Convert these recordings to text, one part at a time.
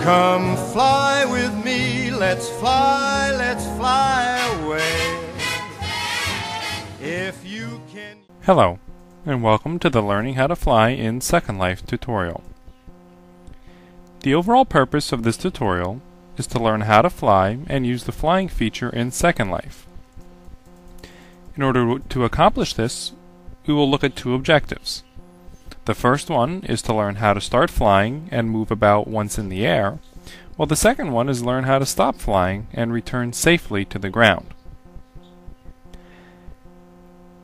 Come fly with me, let's fly away. If you can... Hello, and welcome to the Learning How to Fly in Second Life tutorial. The overall purpose of this tutorial is to learn how to fly and use the flying feature in Second Life. In order to accomplish this, we will look at two objectives. The first one is to learn how to start flying and move about once in the air, while the second one is learn how to stop flying and return safely to the ground.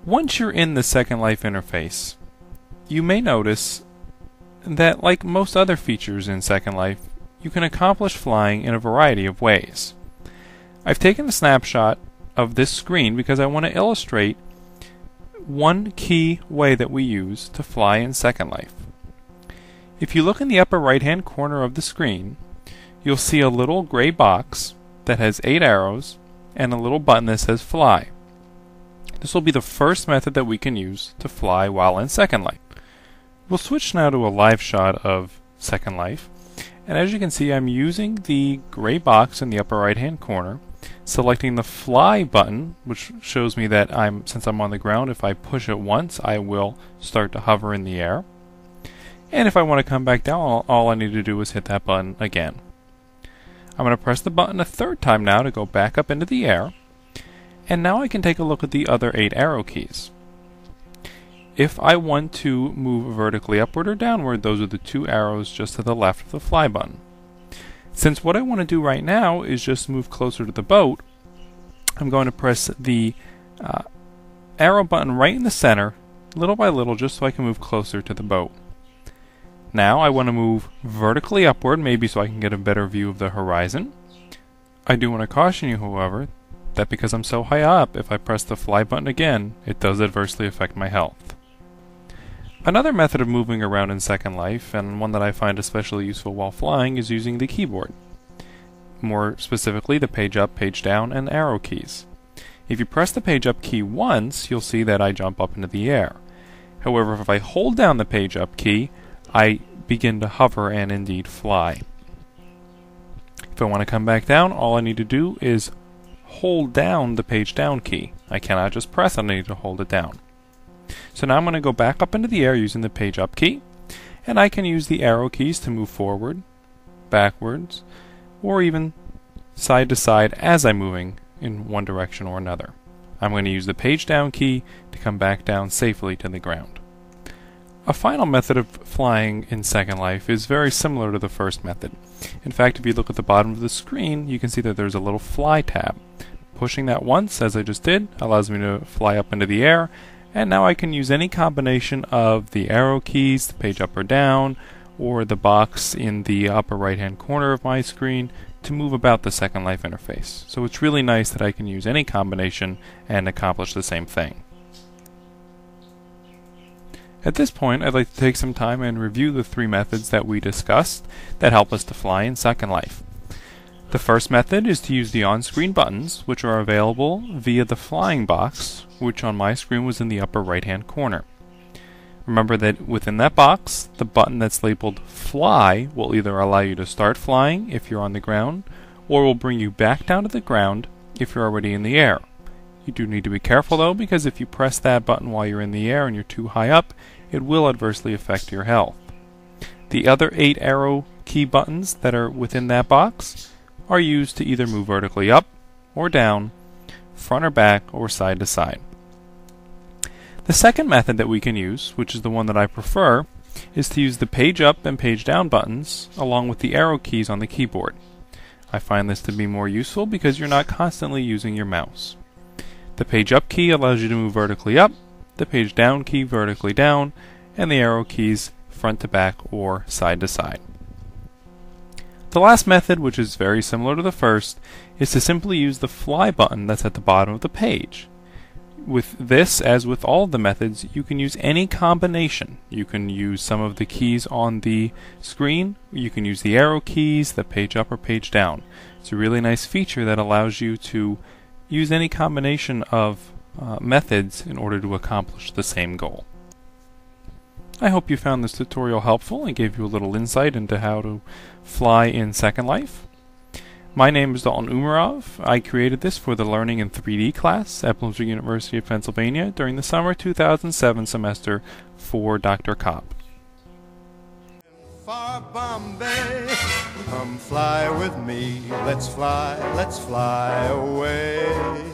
Once you're in the Second Life interface, you may notice that, like most other features in Second Life, you can accomplish flying in a variety of ways. I've taken a snapshot of this screen because I want to illustrate one key way that we use to fly in Second Life. If you look in the upper right hand corner of the screen, you'll see a little gray box that has 8 arrows and a little button that says fly. This will be the first method that we can use to fly while in Second Life. We'll switch now to a live shot of Second Life, and as you can see, I'm using the gray box in the upper right hand corner, selecting the fly button, which shows me that since I'm on the ground, if I push it once, I will start to hover in the air. And if I want to come back down, all I need to do is hit that button again. I'm going to press the button a third time now to go back up into the air, and now I can take a look at the other 8 arrow keys. If I want to move vertically upward or downward, those are the 2 arrows just to the left of the fly button. Since what I want to do right now is just move closer to the boat, I'm going to press the arrow button right in the center, little by little, just so I can move closer to the boat. Now I want to move vertically upward, maybe so I can get a better view of the horizon. I do want to caution you, however, that because I'm so high up, if I press the fly button again, it does adversely affect my health. Another method of moving around in Second Life, and one that I find especially useful while flying, is using the keyboard. More specifically, the page up, page down, and arrow keys. If you press the page up key once, you'll see that I jump up into the air. However, if I hold down the page up key, I begin to hover and indeed fly. If I want to come back down, all I need to do is hold down the page down key. I cannot just press it, I need to hold it down. So now I'm going to go back up into the air using the page up key, and I can use the arrow keys to move forward, backwards, or even side to side as I'm moving in one direction or another. I'm going to use the page down key to come back down safely to the ground. A final method of flying in Second Life is very similar to the first method. In fact, if you look at the bottom of the screen, you can see that there's a little fly tab. Pushing that once, as I just did, allows me to fly up into the air, and now I can use any combination of the arrow keys, the page up or down, or the box in the upper right hand corner of my screen to move about the Second Life interface. So it's really nice that I can use any combination and accomplish the same thing. At this point, I'd like to take some time and review the 3 methods that we discussed that help us to fly in Second Life. The first method is to use the on-screen buttons, which are available via the flying box, which on my screen was in the upper right-hand corner. Remember that within that box, the button that's labeled Fly will either allow you to start flying if you're on the ground, or will bring you back down to the ground if you're already in the air. You do need to be careful though, because if you press that button while you're in the air and you're too high up, it will adversely affect your health. The other 8 arrow key buttons that are within that box are used to either move vertically up or down, front or back, or side to side. The second method that we can use, which is the one that I prefer, is to use the page up and page down buttons along with the arrow keys on the keyboard. I find this to be more useful because you're not constantly using your mouse. The page up key allows you to move vertically up, the page down key vertically down, and the arrow keys front to back or side to side. The last method, which is very similar to the first, is to simply use the fly button that's at the bottom of the page. With this, as with all of the methods, you can use any combination. You can use some of the keys on the screen, you can use the arrow keys, the page up or page down. It's a really nice feature that allows you to use any combination of methods in order to accomplish the same goal. I hope you found this tutorial helpful and gave you a little insight into how to fly in Second Life. My name is Dalton Umarov. I created this for the Learning in 3D class at Bloomsburg University of Pennsylvania during the summer 2007 semester for Dr. Kopp. Far Bombay, come fly with me. Let's fly away.